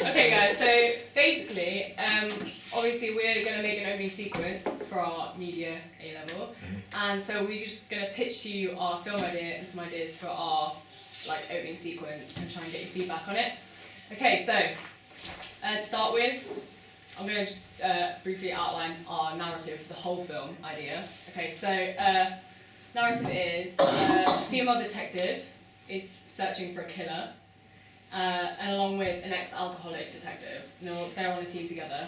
Okay, guys. So basically, obviously we're going to make an opening sequence for our media A level, and so we're just going to pitch to you our film idea and some ideas for our opening sequence and try and get your feedback on it. Okay, so to start with, I'm going to just briefly outline our narrative for the whole film idea. Okay, so narrative is a female detective is searching for a killer, and along with an ex-alcoholic detective. They're on a team together.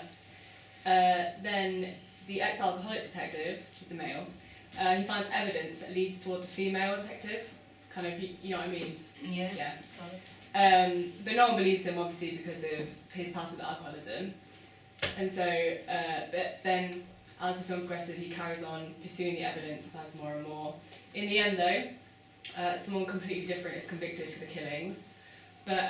Then the ex-alcoholic detective, he's a male, he finds evidence that leads toward the female detective. Kind of, you know what I mean? Yeah. But no one believes him, obviously, because of his past with alcoholism. And so, but then, as the film progresses, he carries on pursuing the evidence, finds more and more. In the end, though, someone completely different is convicted for the killings. But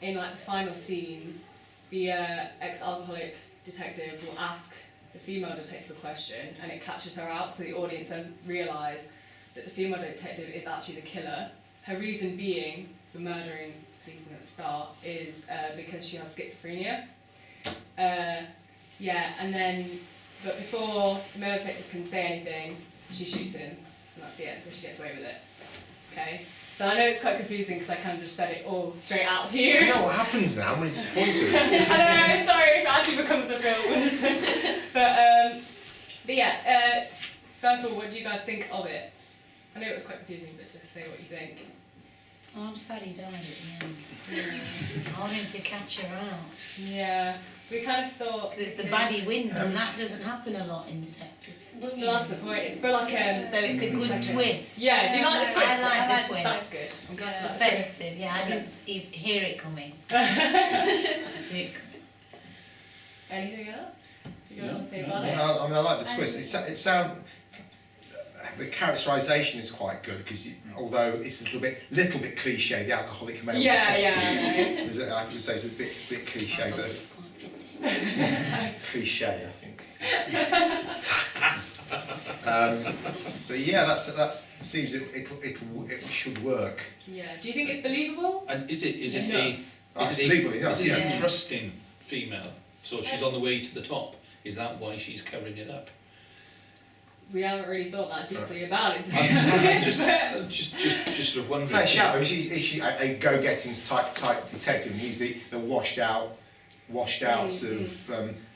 in the final scenes, the ex-alcoholic detective will ask the female detective a question, and it catches her out, so the audience then realise that the female detective is actually the killer. Her reason being for murdering policemen at the start is because she has schizophrenia. And then, but before the male detective can say anything, she shoots him, and that's the end, so she gets away with it. Okay? So I know it's quite confusing because I kind of just said it all straight out to you. You know what happens now? I'm really disappointed. I know, sorry if it actually becomes a film. But yeah, first of all, what do you guys think of it? I know it was quite confusing, but just say what you think. Oh, I'm sad he died at the end. I want him to catch her out. Yeah, we kind of thought... Because it's the baddie wins, and that doesn't happen a lot in detective. Well, that's the point. It's for so it's a good twist. Yeah, do you like the twist? I like the twist. That's good. I'm glad It's that's effective. Yeah, I didn't hear it coming. I see it coming. Anything else you guys want to say about I it? mean, I like the twist. The characterisation is quite good because, although it's a little bit cliche, the alcoholic male detective. I would say it's a bit cliche, but It's quite fitting. cliche, I think. But yeah, that seems it should work. Yeah. Do you think it's believable? And is it Legally, a thrusting female? So she's on the way to the top. Is that why she's covering it up? We haven't really thought that deeply about it. I'm just sort of wondering. Fair shout. Is she a go-getting type detective? And he's the washed out sort of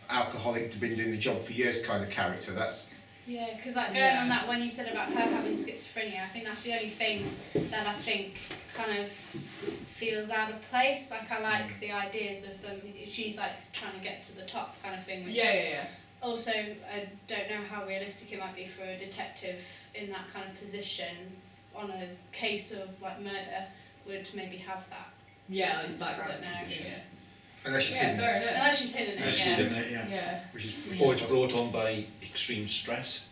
alcoholic, been doing the job for years kind of character. That's because going on that, when you said about her having schizophrenia, I think that's the only thing that I think kind of feels out of place. Like, I like the ideas of them. She's trying to get to the top kind of thing. Which also, I don't know how realistic it might be for a detective in that kind of position on a case of murder would maybe have that. Yeah, like background. unless she's hidden it. Unless she's hidden it. Yeah. Or it's brought on by extreme stress.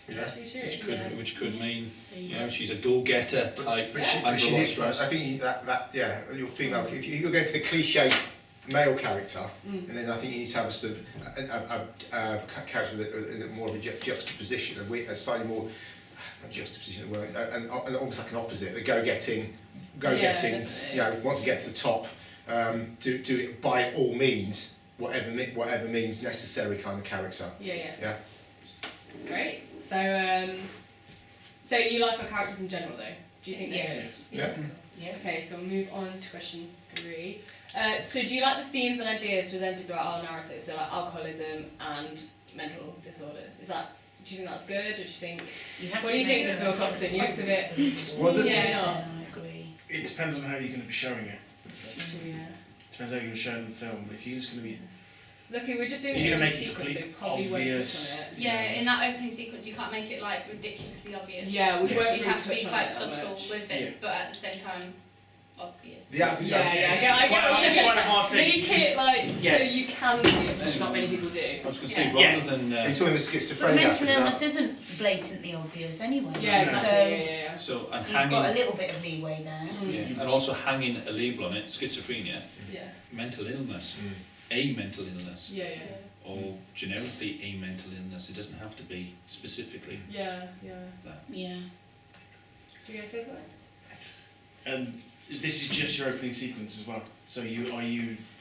Yeah. Which could mean, she's a go-getter type. But she needs, I think your female. If you're going for the cliche male character, and then I think you need to have a sort of a character with more of a juxtaposition, a slightly more juxtaposition, and almost like an opposite. The go-getting. Want to get to the top. Do it by all means, whatever means necessary kind of character. Yeah. Great. So you like our characters in general, though? Do you think Yes. Yes. Okay, so we'll move on to question 3. So do you like the themes and ideas presented throughout our narrative? So like alcoholism and mental disorder. Do you think that's good, or do you think? What do you think, Mr. Wilcoxon? You looked at it. I agree. It depends on how you're going to be showing it. Yeah. Depends how you're going to show it in the film. But if you're just going to be... Look, we're just doing You're it in gonna make it sequence, so complete probably won't obvious. touch on it. Yeah, in that opening sequence, you can't make it ridiculously obvious. Yeah, we won't You'd really have to be touch on quite it that subtle much. with it, but at the same time, obvious. I get what you It's quite a mean. hard thing. Make it so you can see it, but not many people do. I was going to say, rather than... You're talking the But schizophrenia. mental illness isn't blatantly obvious anyway. Yeah, exactly. Yeah. So, and You've hanging... got a little bit of leeway there. Yeah, and also hanging a label on it, schizophrenia, Yeah. mental illness, a mental illness, Yeah. or generically a mental illness. It doesn't have to be specifically Yeah. Yeah. Do you guys say something? This is just your opening sequence as well. So are you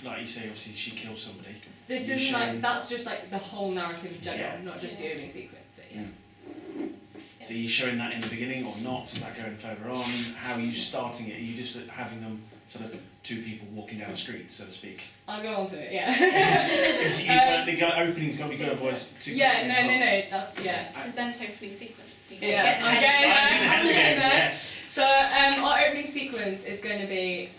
like you say? Obviously, she kills somebody. This You is show- like that's just like the whole narrative in general, Yeah. not just the opening sequence, but yeah. So you're showing that in the beginning or not? Is that going further on? How are you starting it? Are you just having them sort of two people walking down the street, so to speak? I'll go on to it, yeah. Because the opening's got to be good, otherwise. Yeah, no, that's yeah. Present opening sequence. You Yeah, get the I'm head getting down. there. I'm getting there. Yes. So our opening sequence is going to be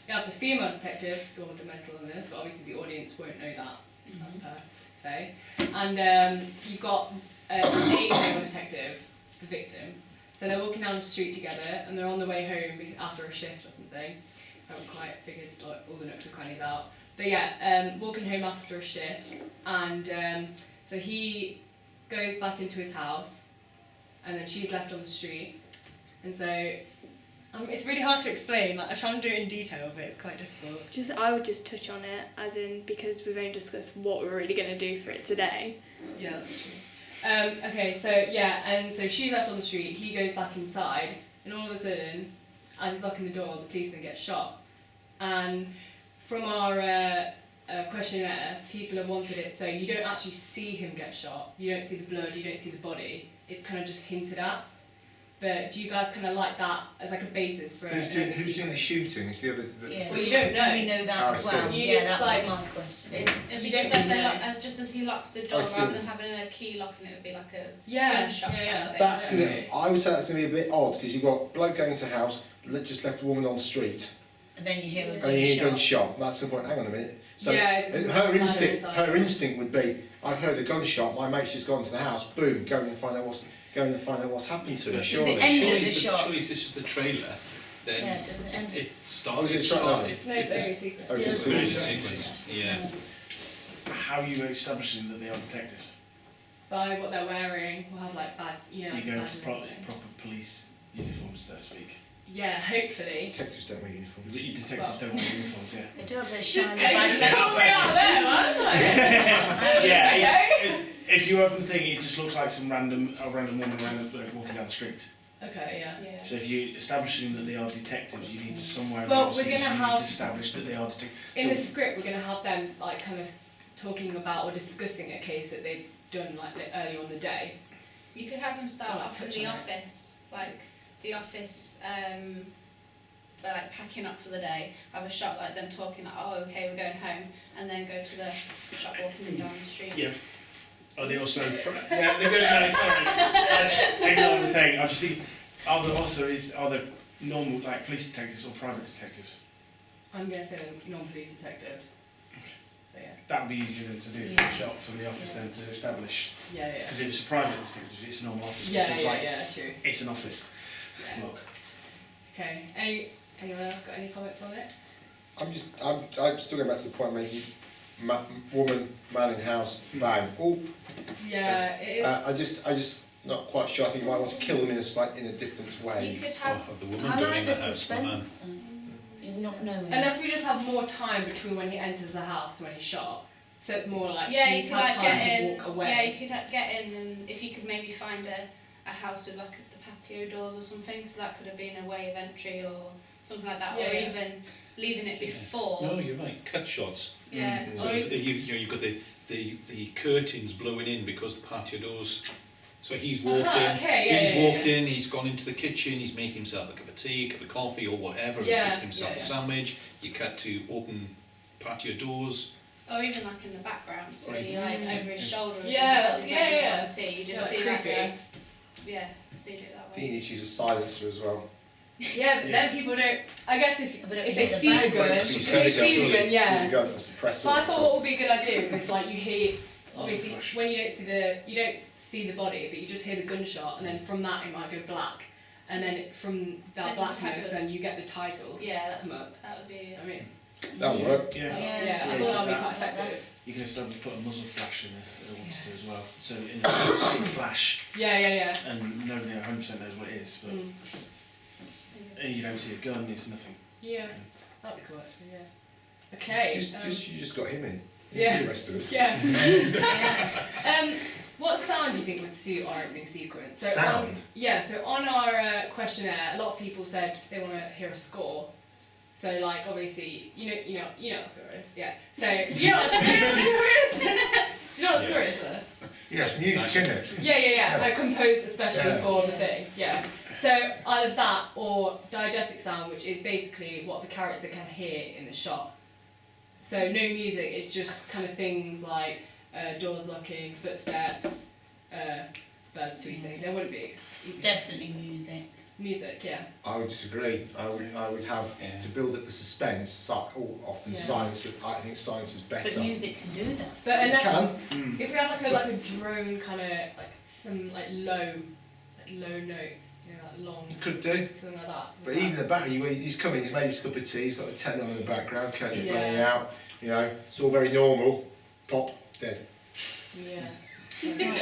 you have the female detective, the one with the mental illness, but obviously the audience won't know that. That's her say. And you've got a male detective, the victim. So they're walking down the street together, and they're on the way home after a shift or something. I haven't quite figured like, all the nooks and crannies out. But yeah, walking home after a shift, and so he goes back into his house, and then she's left on the street. And so it's really hard to explain. Like I try and do it in detail, but it's quite difficult. I would just touch on it, as in because we've only discussed what we're really going to do for it today. Yeah, that's true. Okay, so yeah, and so she's left on the street. He goes back inside, and all of a sudden, as he's locking the door, the policeman gets shot. And from our questionnaire, people have wanted it so you don't actually see him get shot. You don't see the blood. You don't see the body. It's kind of just hinted at. But do you guys kind of like that as like a basis for? Who's doing the shooting? Is the other? Yeah. Well, you don't know. Do we know that Oh, I as see. well? You- Yeah, it's that like- was my question. It'd be You just don't as, know. just as he locks the door, I see. rather than having a key locking it, would be like a Yeah, gunshot kind of yeah. thing. That's gonna. Okay. I would say that's gonna be a bit odd because you've got bloke going to house, just left a woman on the street, And then you hear a and you hear a gunshot. gunshot. That's the point. Hang on a minute. So Yeah, it's her inside. instinct would be, I've heard a gunshot. My mate's just gone to the house. Boom, go and find out what's happened to her. Does Surely. it end at Surely, the shot? surely if this is the trailer, then Yeah, does it end? it Oh, starts. is it start- right? if- No, if it's this- opening sequence. Opening Yeah. sequence. sequence. Yeah. How are you establishing that they are detectives? By what they're wearing, we'll have like bad, Do you like go badges for and proper everything. police uniforms, so to speak? Yeah, hopefully. Detectives don't wear uniforms. The detectives don't wear uniforms, yeah. They do have their Just shiny came badges. called me out there, man. Yeah, Okay. if you open the thing, it just looks like a random woman walking down the street. Okay, yeah. Yeah. So if you're establishing that they are detectives, you need to somewhere Well, else, we're you gonna need have- to establish that they are detectives. In So- the script, we're going to have them like kind of talking about or discussing a case that they've done like earlier on the day. You could have them start Oh, like off in touch the on it. office, like the office, they're like packing up for the day, have a shot like them talking like, oh okay, we're going home, and then go to the shop walking down the street. Yeah. Are they also? Yeah, they're good. No, sorry. Ignore the thing. I just think, are there normal like police detectives or private detectives? I'm going to say they're non-police detectives. So yeah. That would be easier than to do Yeah. the shot from the office then to establish. Yeah, yeah. Because if it's a private detective, it's a normal office. Yeah, so it's yeah, like, yeah, true. it's an office. Yeah. Look. Okay. Anyone else got any comments on it? I'm still going back to the point making. Woman, man in house, bang. Oh, Yeah, it is. I just not quite sure. I think you might want to kill them in a different You way. could Or have, have the woman I going like in the the house, the man. suspense though. You're not knowing. Unless we just have more time between when he enters the house and when he's shot. So it's more like yeah, you she's could had like time get to in. walk away. Yeah, you could get in, and if you could maybe find a house with like the patio doors or something, so that could have been a way of entry or something like that, Yeah, or yeah. even leaving it before. No, you're right. Cut shots. Yeah, Mm. So or you've got the curtains blowing in because the patio doors. So he's walked in. Okay, yeah, He's yeah, walked yeah. in. He's gone into the kitchen. He's making himself a cup of tea, a cup of coffee, or whatever. Yeah, He's fixing himself yeah, a yeah. sandwich. You cut to open patio doors. or even like in the background, so Right. you like over his shoulder. Or Yeah, something, yeah, while he's making a yeah. cup of tea. You just Yeah, see like like creepy. yeah, so you do it I that think you way. need to use a silencer as well. Yeah, but then people don't. I guess if But they the see the background- gun, Some if they see the gun, See the yeah. gun, a suppressor. So I thought what would be a good idea is if like you hear, obviously Flash. when you don't see the body, but you just hear the gunshot, and then from that it might go black, and then from that Then blackness, have then you get the title. Yeah, that's Come up. that would be. I mean, That'll work. Yeah. yeah, I Yeah, thought that would be that- quite effective. You can still put a muzzle flash in if they wanted to as well. So in the see flash, Yeah, yeah, yeah. and nobody 100% knows what it is, but Mm. you don't see a gun, it's nothing. Yeah, that'd be cool actually. Yeah. Okay. You just got him in. Yeah. The rest of us. Yeah. Yeah. What sound do you think would suit our opening sequence? Sound? On, yeah, so on our questionnaire, a lot of people said they want to hear a score. So like obviously you know what the score is. Yeah. So you know what the score is. Do you know what the score is? Yeah, it's music, isn't it? Yeah. Like composed especially Yeah. for the thing. Yeah. So either that or diegetic sound, which is basically what the character can hear in the shot. So no music, it's just kind of things like doors locking, footsteps, birds tweeting. There wouldn't be Definitely music. music, yeah. I would disagree. I would have to build up the suspense. Often Yeah. silence. I think silence is better. But music can do that. But It unless can. if we have like a drone kind of like some like low notes, you know, like long Could do. something like that. But even the back, he's coming. He's made his cup of tea. He's got the telly on in the background. Curtains Yeah. running out. You know, it's all very normal. Pop, dead. Yeah. Yeah.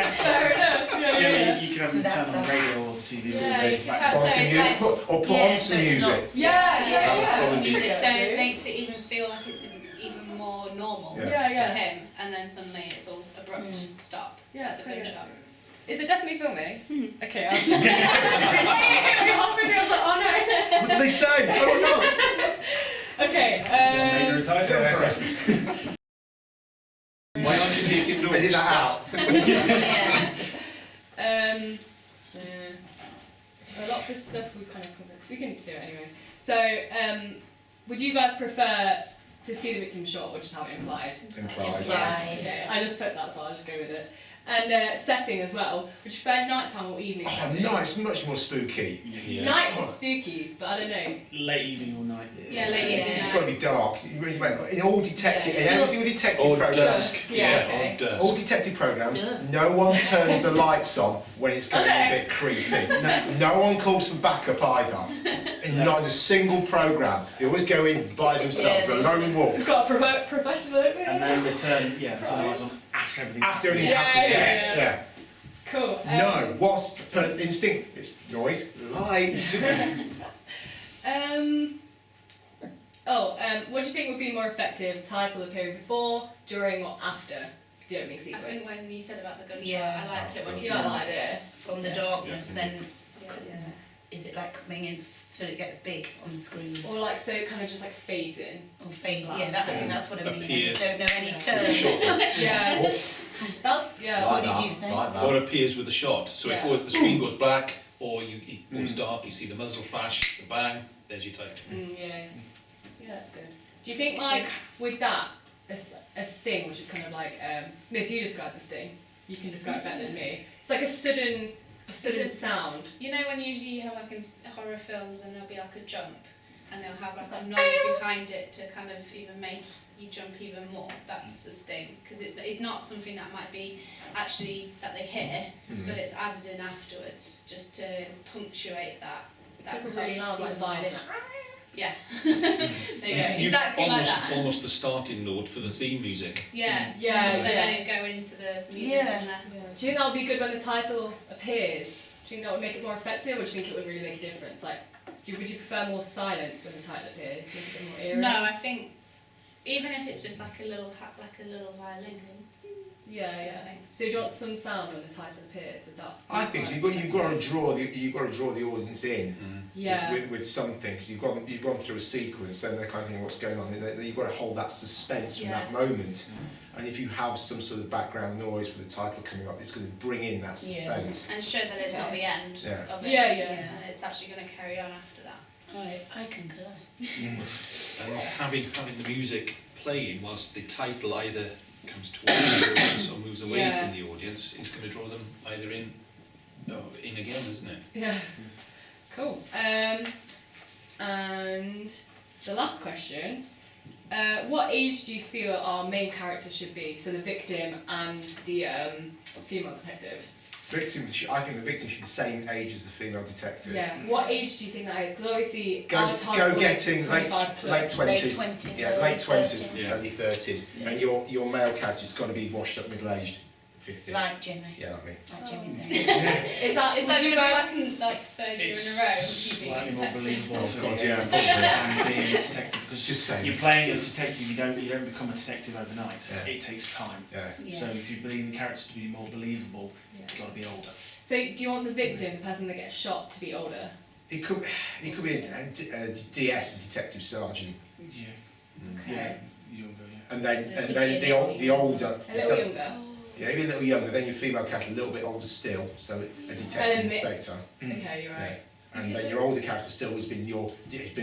Fair enough. Yeah, you can have them That's turn on the that. radio or the TV. Yeah, you could have Put on so some it's music. like Put on Yeah, some so it's not- music. yeah, probably music, so True. it makes it even feel like it's even more normal Yeah. Yeah. for him, and then suddenly it's all abrupt stop Yeah, at it's the quite gunshot. Is it definitely filming? Mhm. Okay, I'll halfway through, I was like, oh What do they say? Oh no! no. Okay, Just made her entire film for it. Why aren't you taking notes? They did that out. Yeah. a lot of this stuff we've kind of covered. We can do it anyway. So, would you guys prefer to see the victim shot or just have it implied? Implied. Implied. Okay, I just put that, so I'll just go with it. And setting as well. Would you prefer nighttime or evening? Oh setting? no, it's much more spooky. Yeah. Night is spooky, but I don't know. Late evening or night. Yeah, late evening. It's got to be dark. You really won't. In all detective, Yeah. in every single detective Or program, dusk. Yeah, okay. Or dusk. all detective programs, Dusk. no one turns the lights on when it's going to be Okay. a bit creepy. No one calls for backup either. And not in a single program. They always go in by themselves, Yeah, a lone wolf. We've got a professional over And here. then return the lights on after everything. After everything's Yeah, happened, yeah, yeah. Cool. No, what's per instinct? It's noise, light. What do you think would be more effective? Title appearing before, during, or after the opening I sequence? think when you said about the gunshot, Yeah. I liked it when Do you you said like that idea? From the darkness, then Yeah. is it like coming in so it gets big on the screen? Or like so it kind of just like fades in. Or fade? Yeah, that, I think that's what I mean. I Appears. just don't know any Yeah. terms. Yeah. That's yeah. What did you say? Or appears with the shot. So Yeah. the screen goes black, or it goes dark, you see the muzzle flash, the bang, there's your title. Yeah. Yeah, that's good. Do you think like with that a sting, which is kind of like Miss, you describe the sting. You can describe it better than me. It's like a sudden sound. You know when usually you have like in horror films and there'll be like a jump and they'll have like a noise behind it to kind of even make you jump even more. That's the sting because it's not something that might be actually that they hear, but it's added in afterwards just to punctuate that. It's like a really loud like violin. Yeah. There you go. Exactly like that. Almost the starting note for the theme music. Yeah. Yeah, So yeah. then it go into the music Yeah. and Do you think that would be good when the title appears? Do you think that would make it more effective, or do you think it wouldn't really make a difference? Like, would you prefer more silence when the title appears? Make it a bit more eerie? No, I think even if it's just like a little violin. Yeah, yeah. So do you want some sound when the title appears with that? I think so. You've got to draw the audience in Yeah. with something because you've gone through a sequence, then they're kind of thinking what's going on. And you've got to hold that suspense from that moment. And if you have some sort of background noise with the title coming up, it's going to bring in that suspense. And show that it's not the end Yeah. of it. Yeah. And it's actually going to carry on after that. Right, I concur. And having the music playing whilst the title either comes towards the audience or moves away Yeah. from the audience is going to draw them either in or in again, isn't it? Yeah. Cool. And the last question. What age do you feel our main character should be? So the victim and the female detective. I think the victim should be the same age as the female detective. Yeah. What age do you think that is? Because obviously our target Go audience getting is late 25 plus. late twenties. Late 20s, Yeah, early late 20s, 30s. early 30s, and your male character's got to be washed up, middle aged, 50. Like Jimmy. Yeah, like me. Like Jimmy's age. Is that Is that would you going to guys? be like third year It's in a row? Would you slightly be more detective? believable. Oh, for God, the- yeah. than being a detective because Just saying. you're playing a detective, you don't become a detective overnight. Yeah. It takes time. Yeah. Yeah. So if you believe the characters to be more believable, you've got to be older. So do you want the victim, the person that gets shot, to be older? It could be a DS, a detective sergeant, Yeah. Okay. Yeah. Younger, yeah. and then So it and could then be a the little older. A little younger. Yeah, maybe a little younger. Then your female character a little bit older still, so a detective And the- inspector. Okay, you're right. And then your older character still has been a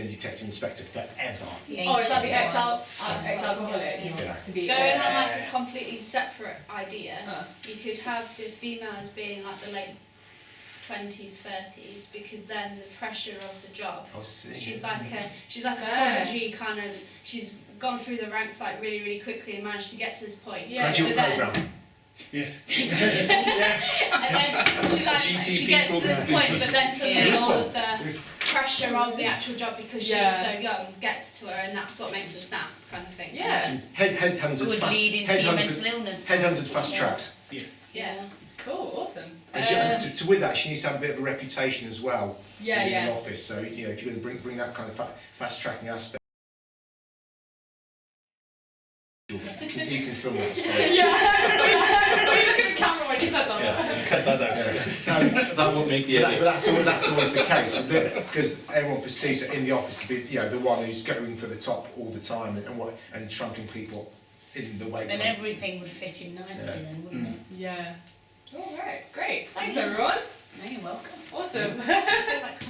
detective inspector forever. Oh, is that the ancient one. ex-alcoholic? You want Yeah. to be Going on like a completely separate idea, Uh. you could have the female as being like the late 20s, 30s, because then the pressure of the job. I see. She's like a Fair. prodigy kind of. She's gone through the ranks like really, really quickly and managed to get to this point. Yeah. Graduate But then- program. Yeah. And then she like GTP she gets to this program. point, but then suddenly Yeah. all of the pressure of the actual job because Yeah. she's so young gets to her, and that's what makes her snap, kind of thing. Yeah. Headhunted Good fast. lead into your mental Headhunted, illness. headhunted fast Yeah. tracked. Yeah. Cool. Awesome. And with that, she needs to have a bit of a reputation as well Yeah, in yeah. the office. So you know, if you're going to bring that kind of fast tracking aspect, you can film that as fine. Yeah. So you look at the camera when you said that. Yeah, cut that out. No, That won't make the but edit. that's always the case because everyone perceives it in the office to be the one who's going for the top all the time and trumping people in the wake. Then everything would fit in nicely then, wouldn't it? Yeah. All right. Great. Thanks, everyone. No, you're welcome. Awesome. I feel like